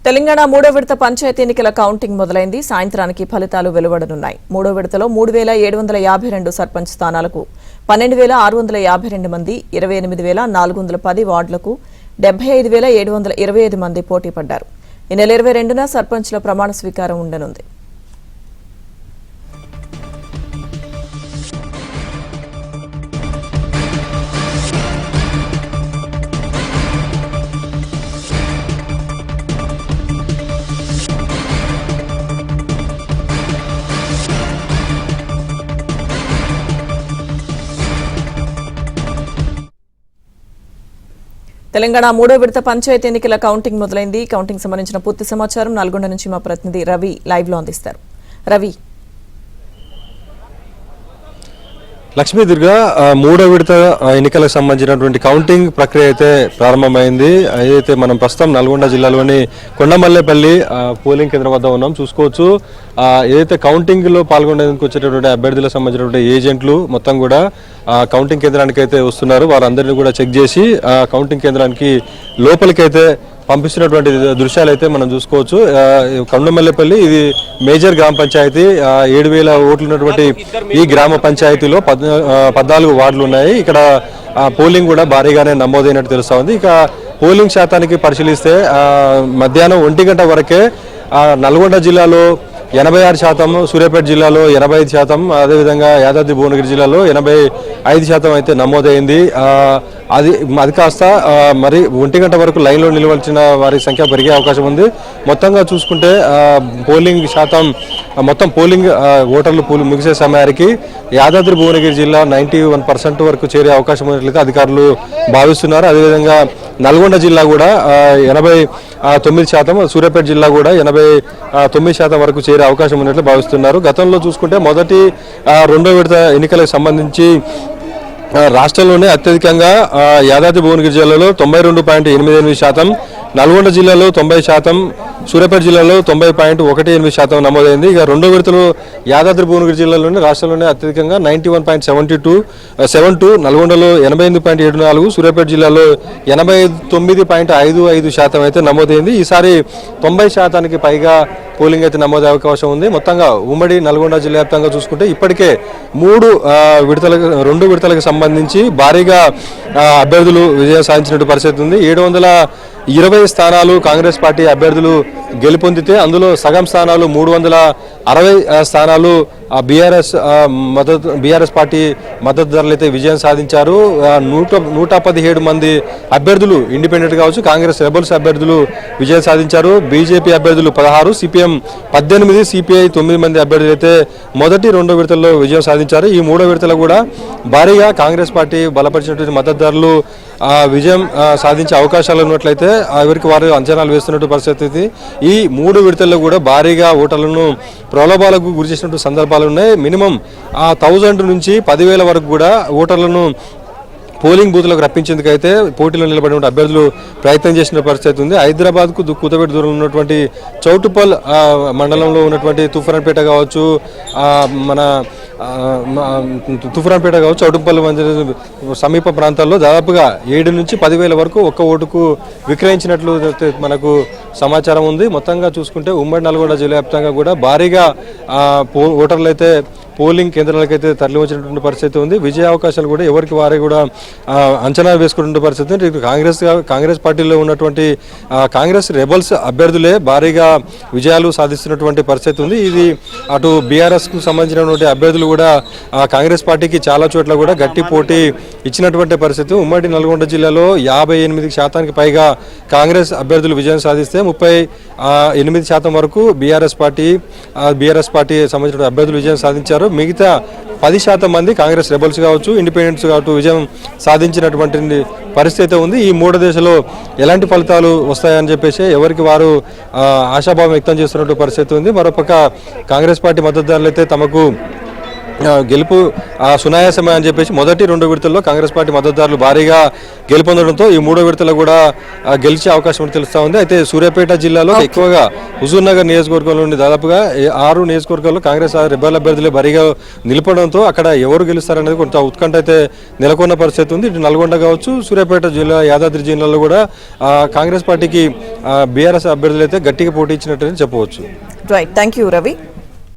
తెలంగాణ మూడో విడత పంచాయతీ ఎన్నికల కౌంటింగ్ మొదలైంది. సాయంత్రానికి ఫలితాలు వెలువడనున్నాయి. మూడో విడతలో 3752 సర్పంచ్ స్థానాలకు 12652 మంది, 28410 వార్డులకు 75725 మంది పోటీ పడ్డారు. ఈ నెల 22న సర్పంచ్ల ప్రమాణ స్వీకారం ఉండనుంది. తెలంగాణ మూడో విడత పంచాయతీ ఎన్నికల కౌంటింగ్ మొదలైంది. కౌంటింగ్ సంబంధించిన పూర్తి సమాచారం నల్గొండ నుంచి మా ప్రతినిధి రవి లైవ్ లో అందిస్తారు. రవి, లక్ష్మీ దుర్గ మూడో విడత ఎన్నికలకు సంబంధించినటువంటి కౌంటింగ్ ప్రక్రియ అయితే ప్రారంభమైంది. ఏదైతే మనం ప్రస్తుతం నల్గొండ జిల్లాలోని కొండమల్లేపల్లి పోలింగ్ కేంద్రం వద్ద ఉన్నాం. చూసుకోవచ్చు ఏదైతే కౌంటింగ్ లో పాల్గొనేందుకు వచ్చేటటువంటి అభ్యర్థులకు సంబంధించినటువంటి ఏజెంట్లు మొత్తం కూడా కౌంటింగ్ కేంద్రానికి అయితే వస్తున్నారు. వారందరినీ కూడా చెక్ చేసి కౌంటింగ్ కేంద్రానికి లోపలికైతే పంపిస్తున్నటువంటి దృశ్యాలు అయితే మనం చూసుకోవచ్చు. కొండమల్లేపల్లి ఇది మేజర్ గ్రామ పంచాయతీ. 7000 ఓట్లు ఉన్నటువంటి ఈ గ్రామ పంచాయతీలో 14 వార్డులు ఉన్నాయి. ఇక్కడ పోలింగ్ కూడా భారీగానే నమోదైనట్టు తెలుస్తా ఉంది. ఇక పోలింగ్ శాతానికి పరిశీలిస్తే మధ్యాహ్నం 1 గంట వరకే నల్గొండ జిల్లాలో 86%, సూర్యాపేట జిల్లాలో 85%, అదేవిధంగా యాదాద్రి భువనగిరి జిల్లాలో 85% అయితే నమోదైంది. అది కాస్త మరి 1 గంట వరకు లైన్లో నిలవలసిన వారి సంఖ్య పెరిగే అవకాశం ఉంది. మొత్తంగా చూసుకుంటే పోలింగ్ శాతం మొత్తం పోలింగ్ ఓటర్లు ముగిసే సమయానికి యాదాద్రి భువనగిరి జిల్లా 91% వరకు చేరే అవకాశం ఉన్నట్లయితే అధికారులు భావిస్తున్నారు. అదేవిధంగా నల్గొండ జిల్లా కూడా 89%, సూర్యాపేట జిల్లా కూడా 89% వరకు చేరే అవకాశం ఉన్నట్లు భావిస్తున్నారు. గతంలో చూసుకుంటే మొదటి రెండో విడత ఎన్నికలకు సంబంధించి రాష్ట్రంలోనే అత్యధికంగా యాదాద్రి భువనగిరి జిల్లాలో 92.88%, నల్గొండ జిల్లాలో 90%, సూర్యాపేట జిల్లాలో 90.18% నమోదైంది. ఇక రెండో విడతలో యాదాద్రి భువనగిరి జిల్లాలోనే రాష్ట్రంలోనే అత్యధికంగా 91.72, నల్గొండలో 88.74, సూర్యాపేట జిల్లాలో 89.55% అయితే నమోదైంది. ఈసారి 90% పైగా పోలింగ్ అయితే నమోదయ్యే అవకాశం ఉంది. మొత్తంగా ఉమ్మడి నల్గొండ జిల్లా వ్యాప్తంగా చూసుకుంటే ఇప్పటికే రెండు విడతలకు సంబంధించి భారీగా అభ్యర్థులు విజయం సాధించినట్టు పరిస్థితి ఉంది. 720 స్థానాలు కాంగ్రెస్ పార్టీ అభ్యర్థులు గెలుపొందితే అందులో సగం స్థానాలు 360 స్థానాలు బీఆర్ఎస్ పార్టీ మద్దతుదారులు అయితే విజయం సాధించారు. 117 మంది అభ్యర్థులు ఇండిపెండెంట్ కావచ్చు, కాంగ్రెస్ రెబల్స్ అభ్యర్థులు విజయం సాధించారు. బీజేపీ అభ్యర్థులు 16, సిపిఎం 18, సిపిఐ 9 మంది అభ్యర్థులు అయితే మొదటి రెండో విడతల్లో విజయం సాధించారు. ఈ మూడో విడతలో కూడా భారీగా కాంగ్రెస్ పార్టీ బలపరిచినటువంటి మద్దతుదారులు విజయం సాధించే అవకాశాలు ఉన్నట్లయితే ఎవరికి వారు అంచనాలు వేస్తున్నట్టు పరిస్థితి. ఈ మూడు విడతల్లో కూడా భారీగా ఓటర్లను ప్రలోభాలకు గురి చేసినట్టు సందర్భాలు ఉన్నాయి. మినిమం 1000 నుంచి 10,000 వరకు కూడా ఓటర్లను పోలింగ్ బూత్లకు రప్పించేందుకు అయితే పోటీలో నిలబడిన అభ్యర్థులు ప్రయత్నం చేసిన పరిస్థితి ఉంది. హైదరాబాద్కు కూతవేటు దూరం ఉన్నటువంటి చౌటుప్పల్ మండలంలో ఉన్నటువంటి తుఫరాన్పేట కావచ్చు, మన తుఫరాన్పేట కావచ్చు, చౌటుప్పల్ సమీప ప్రాంతాల్లో దాదాపుగా 7 నుంచి 10,000 వరకు ఒక్క ఓటుకు విక్రయించినట్లు మనకు సమాచారం ఉంది. మొత్తంగా చూసుకుంటే ఉమ్మడి నల్గొండ జిల్లా వ్యాప్తంగా కూడా భారీగా ఓటర్లు అయితే పోలింగ్ కేంద్రాలకైతే తరలి వచ్చినటువంటి పరిస్థితి ఉంది. విజయ అవకాశాలు కూడా ఎవరికి వారే కూడా అంచనా వేసుకున్న పరిస్థితి. కాంగ్రెస్ పార్టీలో ఉన్నటువంటి కాంగ్రెస్ రెబల్స్ అభ్యర్థులే భారీగా విజయాలు సాధిస్తున్నటువంటి పరిస్థితి ఉంది. ఇది అటు బీఆర్ఎస్కు సంబంధించినటువంటి అభ్యర్థులు కూడా కాంగ్రెస్ పార్టీకి చాలా చోట్ల కూడా గట్టి పోటీ ఇచ్చినటువంటి పరిస్థితి. ఉమ్మడి నల్గొండ జిల్లాలో 58% పైగా కాంగ్రెస్ అభ్యర్థులు విజయం సాధిస్తే 38% వరకు బీఆర్ఎస్ పార్టీ సంబంధించిన అభ్యర్థులు విజయం సాధించారు. మిగతా 10% మంది కాంగ్రెస్ రెబల్స్ కావచ్చు, ఇండిపెండెంట్స్ కావచ్చు విజయం సాధించినటువంటి పరిస్థితి ఉంది. ఈ మూడు దశలో ఎలాంటి ఫలితాలు వస్తాయని చెప్పేసి ఎవరికి వారు ఆశాభావం వ్యక్తం చేస్తున్నటువంటి పరిస్థితి ఉంది. మరోపక్క కాంగ్రెస్ పార్టీ మద్దతుదారులు అయితే తమకు గెలుపు సునాయాసమే అని చెప్పేసి మొదటి రెండు విడతల్లో కాంగ్రెస్ పార్టీ మద్దతుదారులు భారీగా గెలుపొందడంతో ఈ మూడో విడతలో కూడా గెలిచే అవకాశం తెలుస్తూ ఉంది. అయితే సూర్యాపేట జిల్లాలో ఎక్కువగా హుజూర్ నగర్ నియోజకవర్గంలో నుండి దాదాపుగా 6 నియోజకవర్గాల్లో కాంగ్రెస్ రెబల్ అభ్యర్థులే భారీగా నిలపడంతో అక్కడ ఎవరు గెలుస్తారనేది కొంత ఉత్కంఠ అయితే నెలకొన్న పరిస్థితి ఉంది. ఇటు నల్గొండ కావచ్చు, సూర్యాపేట జిల్లా, యాదాద్రి జిల్లాలో కూడా కాంగ్రెస్ పార్టీకి బీఆర్ఎస్ అభ్యర్థులు అయితే గట్టిగా పోటీ ఇచ్చినట్టు చెప్పవచ్చు. Right, thank you Ravi.